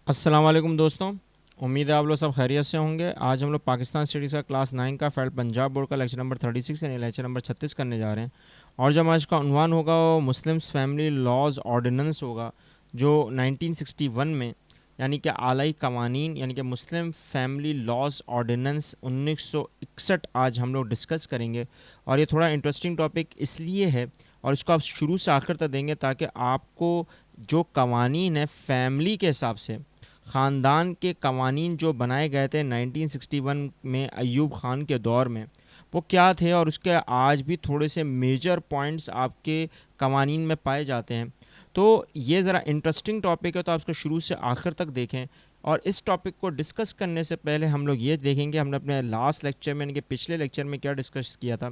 अस्सलाम वालेकुम दोस्तों। उम्मीद है आप लोग सब खैरियत से होंगे। आज हम लोग पाकिस्तान स्टडीज़ का क्लास 9 का फेडरल पंजाब बोर्ड का लेक्चर नंबर 36 यानी लेक्चर नंबर 36 करने जा रहे हैं। और जो आज का उन्वान होगा वो मुस्लिम्स फैमिली लॉज ऑर्डिनेंस होगा, जो 1961 में यानी कि आलाई कवानीन यानी कि मुस्लिम फैमिली लॉज ऑर्डिनेंस 1961 आज हम लोग डिस्कस करेंगे। और ये थोड़ा इंटरेस्टिंग टॉपिक इसलिए है और इसको आप शुरू से आखिर तक देंगे ताकि आपको जो कवानीन है फैमिली के हिसाब से, ख़ानदान के कवानीन जो बनाए गए थे 1961 में अयूब ख़ान के दौर में, वो क्या थे और उसके आज भी थोड़े से मेजर पॉइंट्स आपके कवानीन में पाए जाते हैं। तो ये ज़रा इंटरेस्टिंग टॉपिक है, तो आप इसको शुरू से आखिर तक देखें। और इस टॉपिक को डिस्कस करने से पहले हम लोग ये देखेंगे हमने अपने लास्ट लेक्चर में यानी कि पिछले लेक्चर में क्या डिस्कस किया था।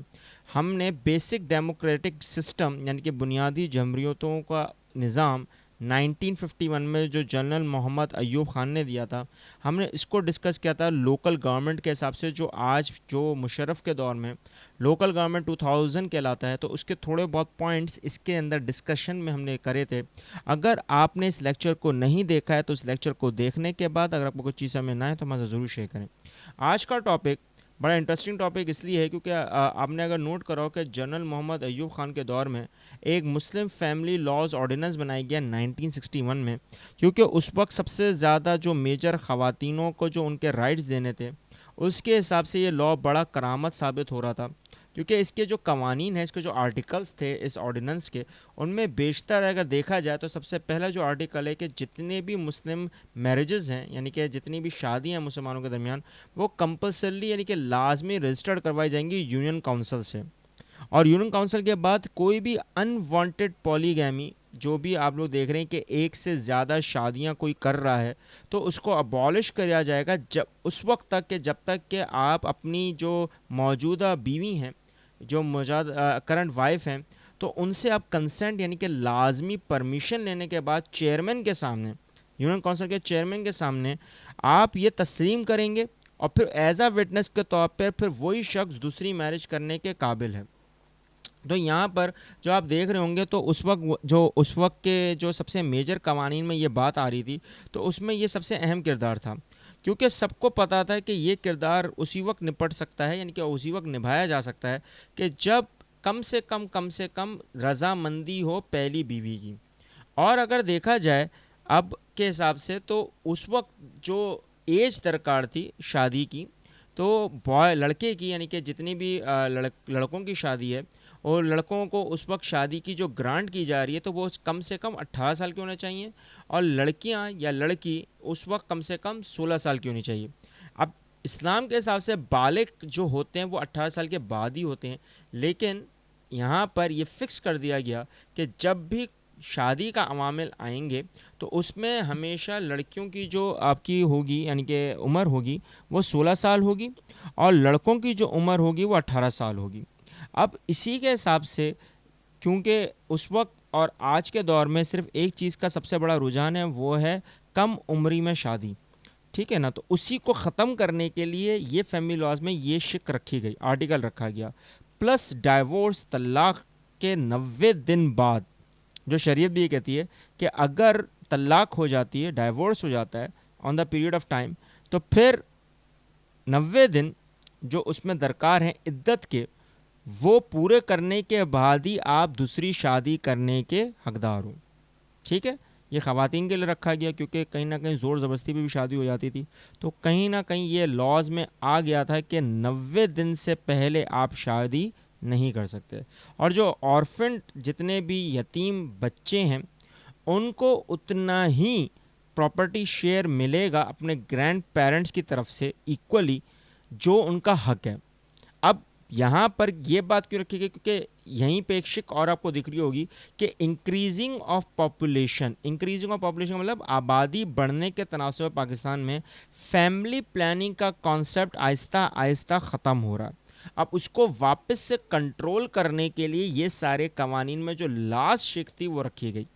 हमने बेसिक डेमोक्रेटिक सिस्टम यानी कि बुनियादी जमहूरियतों का निज़ाम 1951 में जो जनरल मोहम्मद अयूब ख़ान ने दिया था, हमने इसको डिस्कस किया था लोकल गवर्नमेंट के हिसाब से, जो आज जो मुशर्रफ के दौर में लोकल गवर्नमेंट 2000 कहलाता है। तो उसके थोड़े बहुत पॉइंट्स इसके अंदर डिस्कशन में हमने करे थे। अगर आपने इस लेक्चर को नहीं देखा है तो इस लेक्चर को देखने के बाद अगर आपको कोई चीज़ समझ ना आए तो हमारे ज़रूर शेयर करें। आज का टॉपिक बड़ा इंटरेस्टिंग टॉपिक इसलिए है क्योंकि आपने अगर नोट करा हो कि जनरल मोहम्मद अयूब ख़ान के दौर में एक मुस्लिम फैमिली लॉज ऑर्डिनेंस बनाई गया 1961 में, क्योंकि उस वक्त सबसे ज़्यादा जो मेजर ख़वातीनों को जो उनके राइट्स देने थे, उसके हिसाब से ये लॉ बड़ा करामत साबित हो रहा था। क्योंकि इसके जो कवानीन हैं, इसके जो आर्टिकल्स थे इस ऑर्डिनेंस के, उनमें बेशतर अगर देखा जाए तो सबसे पहला जो आर्टिकल है कि जितने भी मुस्लिम मैरिजेज़ हैं यानी कि जितनी भी शादियाँ हैं मुसलमानों के दरमियान, वो कंपलसरी यानी कि लाजमी रजिस्टर्ड करवाई जाएंगी यूनियन काउंसिल से। और यूनियन काउंसिल के बाद कोई भी अनवांटेड पॉलीगैमी जो भी आप लोग देख रहे हैं कि एक से ज़्यादा शादियां कोई कर रहा है, तो उसको अबॉलिश किया जाएगा जब उस वक्त तक कि जब तक कि आप अपनी जो मौजूदा बीवी हैं, जो मौजूद करंट वाइफ हैं, तो उनसे आप कंसेंट यानी कि लाजमी परमिशन लेने के बाद चेयरमैन के सामने, यूनियन काउंसिल के चेयरमैन के सामने आप ये तस्लीम करेंगे और फिर एज आ विटनेस के तौर पर फिर वही शख्स दूसरी मैरिज करने के काबिल है। तो यहाँ पर जो आप देख रहे होंगे तो उस वक्त के जो सबसे मेजर कवानीन में ये बात आ रही थी, तो उसमें ये सबसे अहम किरदार था, क्योंकि सबको पता था कि ये किरदार उसी वक्त निपट सकता है यानी कि उसी वक्त निभाया जा सकता है कि जब कम से कम रजामंदी हो पहली बीवी की। और अगर देखा जाए अब के हिसाब से तो उस वक्त जो एज दरकार थी शादी की, तो बॉय लड़के की यानी कि जितनी भी लड़कों की शादी है, और लड़कों को उस वक्त शादी की जो ग्रांट की जा रही है तो वो कम से कम 18 साल के होने चाहिए, और लड़कियां या लड़की उस वक्त कम से कम 16 साल की होनी चाहिए। अब इस्लाम के हिसाब से बालिग जो होते हैं वो 18 साल के बाद ही होते हैं, लेकिन यहाँ पर ये फिक्स कर दिया गया कि जब भी शादी का अवामिल आएंगे तो उसमें हमेशा लड़कियों की जो आपकी होगी यानी कि उम्र होगी वो 16 साल होगी, और लड़कों की जो उम्र होगी वो 18 साल होगी। अब इसी के हिसाब से, क्योंकि उस वक्त और आज के दौर में सिर्फ एक चीज़ का सबसे बड़ा रुझान है, वो है कम उम्री में शादी, ठीक है ना। तो उसी को ख़त्म करने के लिए ये फैमिली लॉज में ये शिक रखी गई, आर्टिकल रखा गया। प्लस डाइवोर्स तलाक के 90 दिन बाद, जो शरीयत भी ये कहती है कि अगर तलाक हो जाती है, डाइवोर्स हो जाता है on the period of time, तो फिर 90 दिन जो उसमें दरकार हैं इद्दत के, वो पूरे करने के बाद ही आप दूसरी शादी करने के हकदार हो, ठीक है। ये ख़वातीन के लिए रखा गया क्योंकि कहीं ना कहीं ज़ोर ज़बरदस्ती में भी शादी हो जाती थी, तो कहीं ना कहीं ये लॉज में आ गया था कि 90 दिन से पहले आप शादी नहीं कर सकते। और जो ऑर्फन जितने भी यतीम बच्चे हैं उनको उतना ही प्रॉपर्टी शेयर मिलेगा अपने ग्रैंड पेरेंट्स की तरफ से इक्वली, जो उनका हक है। अब यहाँ पर ये बात क्यों रखी गई, क्योंकि यहीं पे एक शिक और आपको दिख रही होगी कि इंक्रीजिंग ऑफ पॉपुलेशन मतलब आबादी बढ़ने के तनासुब में पाकिस्तान में फैमिली प्लानिंग का कॉन्सेप्ट आहिस्ता आहिस्ता ख़त्म हो रहा है। अब उसको वापस से कंट्रोल करने के लिए ये सारे कवानीन में जो लास्ट शिक थी वो रखी गई।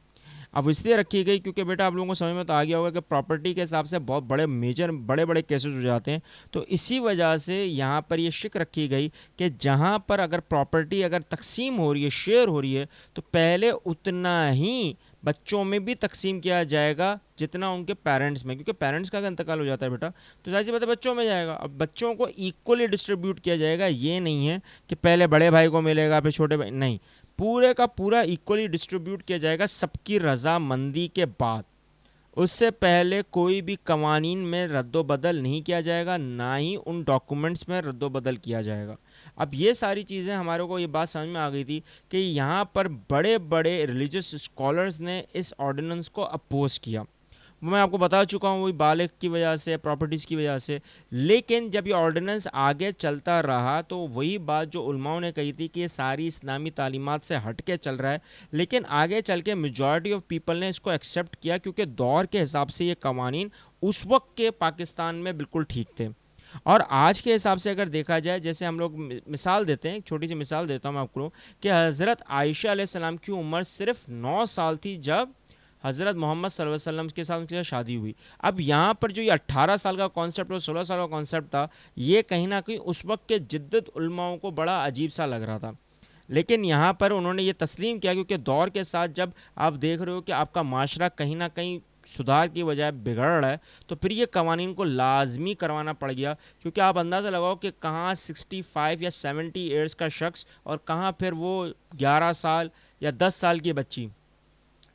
अब इसलिए रखी गई क्योंकि बेटा आप लोगों को समझ में तो आ गया होगा कि प्रॉपर्टी के हिसाब से बहुत बड़े बड़े केसेस हो जाते हैं, तो इसी वजह से यहाँ पर ये शिक रखी गई कि जहाँ पर अगर प्रॉपर्टी अगर तकसीम हो रही है, शेयर हो रही है, तो पहले उतना ही بچوں میں بھی تقسیم کیا جائے گا جتنا ان کے پیرنٹس میں، کیونکہ پیرنٹس کا اگر انتقال ہو جاتا ہے بیٹا تو ظاہر سی بات ہے بچوں میں جائے گا. اب بچوں کو ایکولی ڈسٹریبیوٹ کیا جائے گا، یہ نہیں ہے کہ پہلے بڑے بھائی کو ملے گا پھر چھوٹے بھائی، نہیں، پورے کا پورا ایکولی ڈسٹریبیوٹ کیا جائے گا سب کی رضامندی کے بعد. اس سے پہلے کوئی بھی قوانین میں رد و بدل نہیں کیا جائے گا، نہ ہی ان ڈاکومنٹس میں رد و بدل کیا جائے گا. اب یہ ساری چیزیں ہمارے کو یہ بات سمجھ میں آ گئی تھی کہ یہاں پر بڑے بڑے ریلیجس اسکالرز نے اس آرڈیننس کو اپوز کیا. میں آپ کو بتا چکا ہوں وہی بالغ کی وجہ سے، پراپرٹیز کی وجہ سے. لیکن جب یہ آرڈیننس آگے چلتا رہا تو وہی بات جو علماؤں نے کہی تھی کہ یہ ساری اسلامی تعلیمات سے ہٹ کے چل رہا ہے، لیکن آگے چل کے میجورٹی آف پیپل نے اس کو ایکسیپٹ کیا، کیونکہ دور کے حساب سے یہ قوانین اس وقت کے پاکستان میں بالکل ٹھیک تھے. اور آج کے حساب سے اگر دیکھا جائے، جیسے ہم لوگ مثال دیتے ہیں، ایک چھوٹی سی مثال دیتا ہوں میں آپ کو کہ حضرت عائشہ علیہ السلام کی عمر صرف 9 سال تھی جب حضرت محمد صلی اللہ علیہ وسلم کے ساتھ ان کے ساتھ شادی ہوئی. اب یہاں پر جو یہ 18 سال کا کانسیپٹ اور 16 سال کا کانسیپٹ تھا، یہ کہیں نہ کہیں اس وقت کے جدت علماؤں کو بڑا عجیب سا لگ رہا تھا. لیکن یہاں پر انہوں نے یہ تسلیم کیا، کیونکہ دور کے ساتھ جب آپ دیکھ رہے ہو کہ آپ کا معاشرہ کہیں نہ کہیں سدھار کی بجائے بگڑ رہا ہے، تو پھر یہ قوانین کو لازمی کروانا پڑ گیا. کیونکہ آپ اندازہ لگاؤ کہ کہاں 65 یا 70 ایئرس کا شخص اور کہاں پھر وہ 11 سال یا 10 سال کی بچی.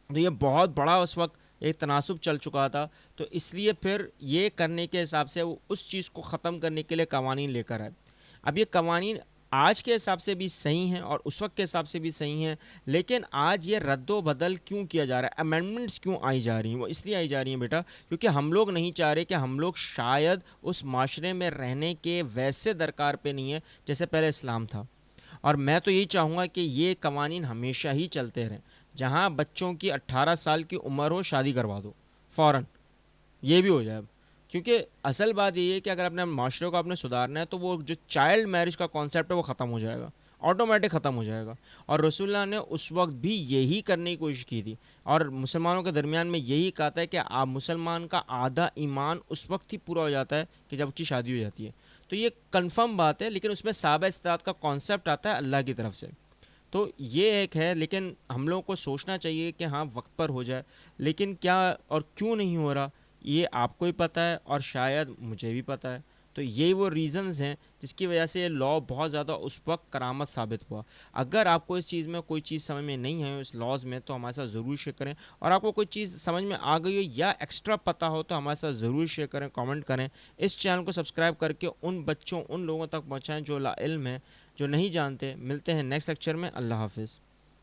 تو یہ بہت بڑا اس وقت ایک تناسب چل چکا تھا. تو اس لیے پھر یہ کرنے کے حساب سے وہ اس چیز کو ختم کرنے کے لیے قوانین لے کر آئے. اب یہ قوانین آج کے حساب سے بھی صحیح ہیں اور اس وقت کے حساب سے بھی صحیح ہیں، لیکن آج یہ رد و بدل کیوں کیا جا رہا ہے، امینڈمنٹس کیوں آئی جا رہی ہیں؟ وہ اس لیے آئی جا رہی ہیں بیٹا کیونکہ ہم لوگ نہیں چاہ رہے کہ ہم لوگ شاید اس معاشرے میں رہنے کے ویسے درکار پہ نہیں ہیں جیسے پہلے اسلام تھا. اور میں تو یہی چاہوں گا کہ یہ قوانین ہمیشہ ہی چلتے رہیں. جہاں بچوں کی 18 سال کی عمر ہو شادی کروا دو فوراً، یہ بھی ہو جائے. کیونکہ اصل بات یہ ہے کہ اگر اپنے معاشرے کو آپ نے سدھارنا ہے تو وہ جو چائلڈ میرج کا کانسیپٹ ہے وہ ختم ہو جائے گا، آٹومیٹک ختم ہو جائے گا. اور رسول اللہ نے اس وقت بھی یہی کرنے کی کوشش کی تھی، اور مسلمانوں کے درمیان میں یہی کہا ہے کہ آپ مسلمان کا آدھا ایمان اس وقت ہی پورا ہو جاتا ہے کہ جب اس کی شادی ہو جاتی ہے. تو یہ کنفرم بات ہے، لیکن اس میں صحابہ استطاعت کا کانسیپٹ آتا ہے اللہ کی طرف سے. تو یہ ایک ہے، لیکن ہم لوگوں کو سوچنا چاہیے کہ ہاں وقت پر ہو جائے. لیکن کیا اور کیوں نہیں ہو رہا یہ آپ کو ہی پتہ ہے اور شاید مجھے بھی پتہ ہے. تو یہی وہ ریزنز ہیں جس کی وجہ سے یہ لاء بہت زیادہ اس وقت کرامت ثابت ہوا. اگر آپ کو اس چیز میں کوئی چیز سمجھ میں نہیں ہے اس لاز میں تو ہمارے ساتھ ضرور شیئر کریں، اور آپ کو کوئی چیز سمجھ میں آ گئی ہو یا ایکسٹرا پتہ ہو تو ہمارے ساتھ ضرور شیئر کریں، کامنٹ کریں. اس چینل کو سبسکرائب کر کے ان بچوں ان لوگوں تک پہنچائیں جو لا علم ہیں، جو نہیں جانتے. ملتے ہیں نیکسٹ لیکچر میں. اللہ حافظ.